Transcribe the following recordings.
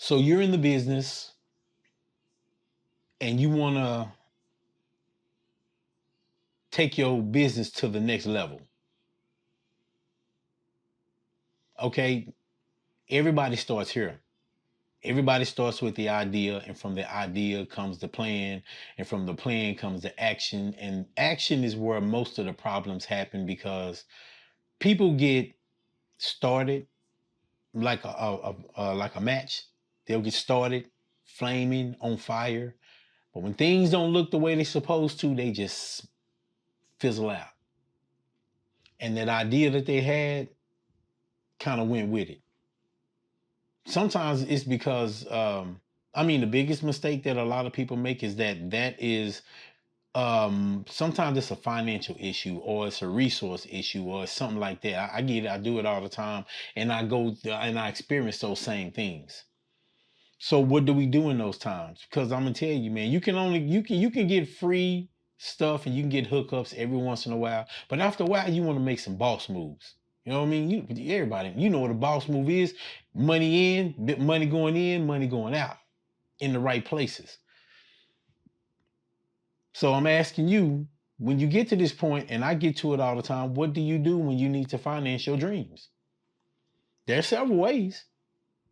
So you're in the business and you want to take your business to the next level. Okay. Everybody starts here. Everybody starts with the idea, and from the idea comes the plan, and from the plan comes the action. And action is where most of the problems happen because people get started like like a match. They'll get started flaming on fire, but when things don't look the way they're supposed to, they just fizzle out. And that idea that they had kind of went with it. Sometimes it's because I mean the biggest mistake that a lot of people make is that is sometimes it's a financial issue or it's a resource issue or something like that. I get it, I do it all the time, and and I experience those same things. So what do we do in those times? Because I'm gonna tell you, man, you can get free stuff and you can get hookups every once in a while, but after a while you want to make some boss moves. You know what I mean? Everybody, you know what a boss move is: money in, money going in, money going out, in the right places. So I'm asking you, when you get to this point, and I get to it all the time, what do you do when you need to finance your dreams? There are several ways.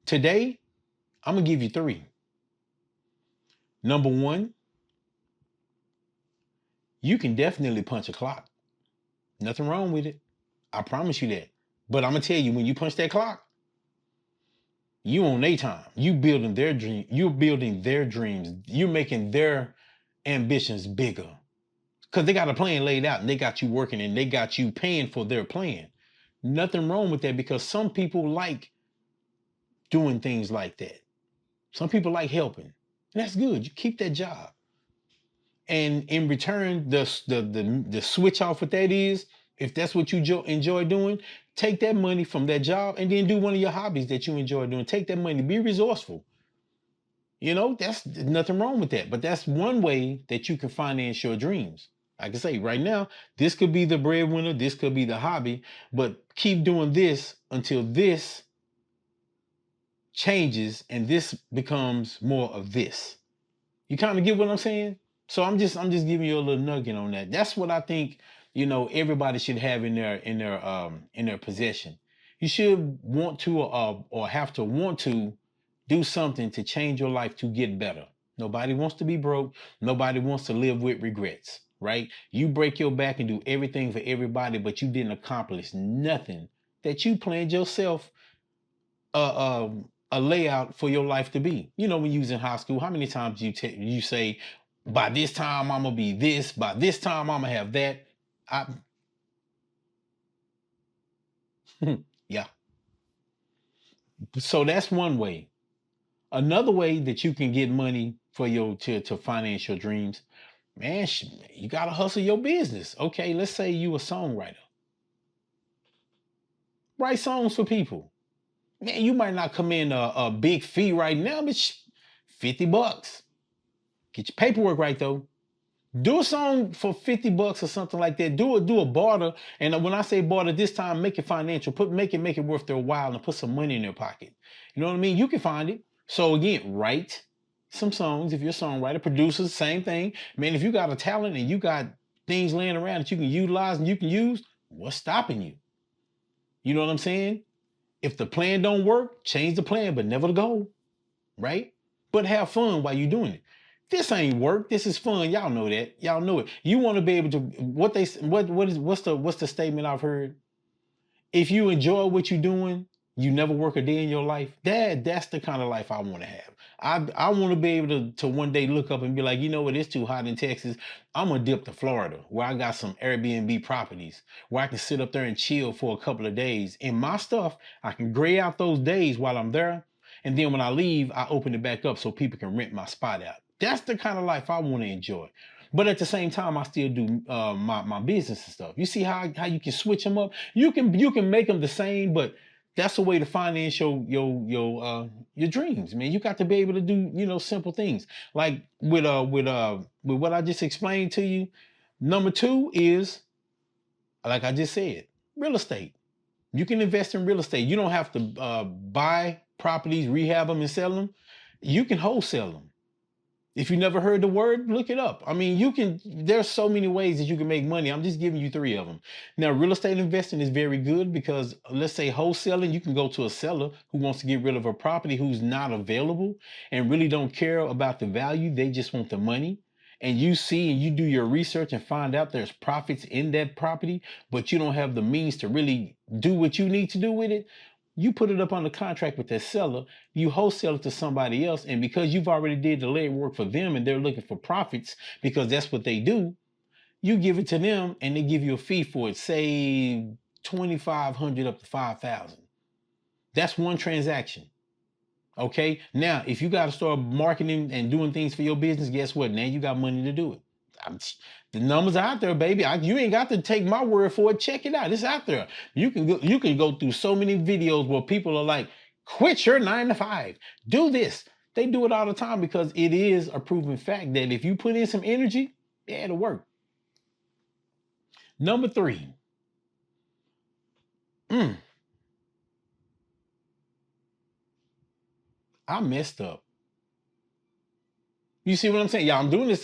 Today, I'm gonna give you three. Number one, you can definitely punch a clock. Nothing wrong with it. I promise you that. But I'm gonna tell you, when you punch that clock, you on their time. You building their dream. You're building their dreams. You're making their ambitions bigger. Because they got a plan laid out and they got you working and they got you paying for their plan. Nothing wrong with that because some people like doing things like that. Some people like helping. And that's good. You keep that job. And in return, the switch off what that is, if that's what you enjoy doing, take that money from that job and then do one of your hobbies that you enjoy doing. Take that money, be resourceful. You know, that's nothing wrong with that. But that's one way that you can finance your dreams. Like I say, right now, this could be the breadwinner, this could be the hobby, but keep doing this until this changes and this becomes more of this. You kind of get what I'm saying? So I'm just giving you a little nugget on that. That's what I think, everybody should have in their possession. You should want to or have to want to do something to change your life to get better. Nobody wants to be broke. Nobody wants to live with regrets, right? You break your back and do everything for everybody, but you didn't accomplish nothing that you planned yourself a layout for your life to be. You know, when you was in high school, how many times you say, by this time I'm gonna be this, by this time I'm gonna have that. I yeah. So that's one way. Another way that you can get money for your to finance your dreams, man, you gotta hustle your business. Okay, let's say you a songwriter. Write songs for people. Man, you might not come in a big fee right now, but $50. Get your paperwork right though. Do a song for $50 or something like that. Do a barter. And when I say barter, this time make it financial. Make it worth their while and put some money in their pocket. You know what I mean? You can find it. So again, write some songs. If you're a songwriter, producers, same thing. Man, if you got a talent and you got things laying around that you can utilize and you can use, what's stopping you? You know what I'm saying? If the plan don't work, change the plan, but never the goal, right? But have fun while you're doing it. This ain't work. This is fun. Y'all know that. Y'all know it. You want to be able to what's the statement I've heard? If you enjoy what you're doing, you never work a day in your life. That's the kind of life I want to have. I want to be able to one day look up and be like, you know what, it's too hot in Texas. I'm gonna dip to Florida where I got some Airbnb properties where I can sit up there and chill for a couple of days. And my stuff, I can gray out those days while I'm there. And then when I leave, I open it back up so people can rent my spot out. That's the kind of life I want to enjoy. But at the same time, I still do my business and stuff. You see how you can switch them up. You can make them the same, but that's a way to finance your dreams, man. You got to be able to do simple things like with what I just explained to you. Number two is, like I just said, real estate. You can invest in real estate. You don't have to buy properties, rehab them, and sell them. You can wholesale them. If you never heard the word, look it up. I mean, there's so many ways that you can make money. I'm just giving you three of them. Now, real estate investing is very good because let's say wholesaling, you can go to a seller who wants to get rid of a property who's not available and really don't care about the value. They just want the money. And you see and you do your research and find out there's profits in that property, but you don't have the means to really do what you need to do with it. You put it up on the contract with that seller, you wholesale it to somebody else, and because you've already did the legwork for them and they're looking for profits because that's what they do, you give it to them and they give you a fee for it, say 2,500 up to 5,000. That's one transaction. Okay. Now, if you got to start marketing and doing things for your business, guess what? Now you got money to do it. The numbers are out there, baby. You ain't got to take my word for it. Check it out. It's out there. You can go through so many videos where people are like, quit your 9 to 5. Do this. They do it all the time because it is a proven fact that if you put in some energy, yeah, it'll work. Number 3. I messed up. You see what I'm saying? Yeah, I'm doing this.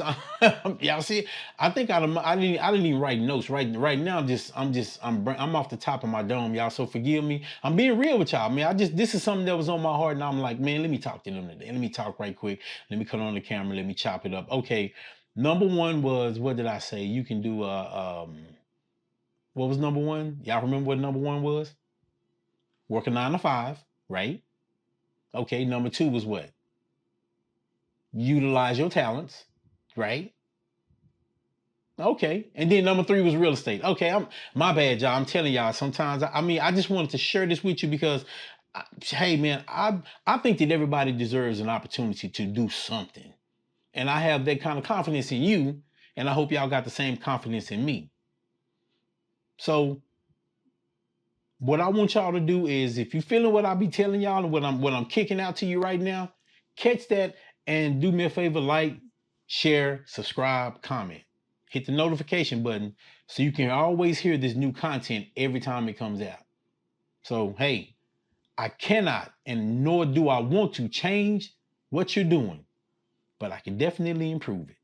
Y'all see? I think I didn't even write notes. Right now, I'm off the top of my dome, y'all. So forgive me. I'm being real with y'all, man. This is something that was on my heart, and I'm like, man, let me talk to them today. Let me talk right quick. Let me cut on the camera. Let me chop it up. Okay. Number 1 was, what did I say? You can do what was number 1? Y'all remember what number 1 was? Work a 9 to 5, right? Okay. Number 2 was what? Utilize your talents, right? Okay. And then number 3 was real estate. Okay, my bad, y'all. I'm telling y'all, sometimes I mean, I just wanted to share this with you because hey man, I think that everybody deserves an opportunity to do something. And I have that kind of confidence in you, and I hope y'all got the same confidence in me. So what I want y'all to do is, if you're feeling what I be telling y'all and what I'm kicking out to you right now, catch that and do me a favor, like, share, subscribe, comment. Hit the notification button so you can always hear this new content every time it comes out. So, hey, I cannot and nor do I want to change what you're doing, but I can definitely improve it.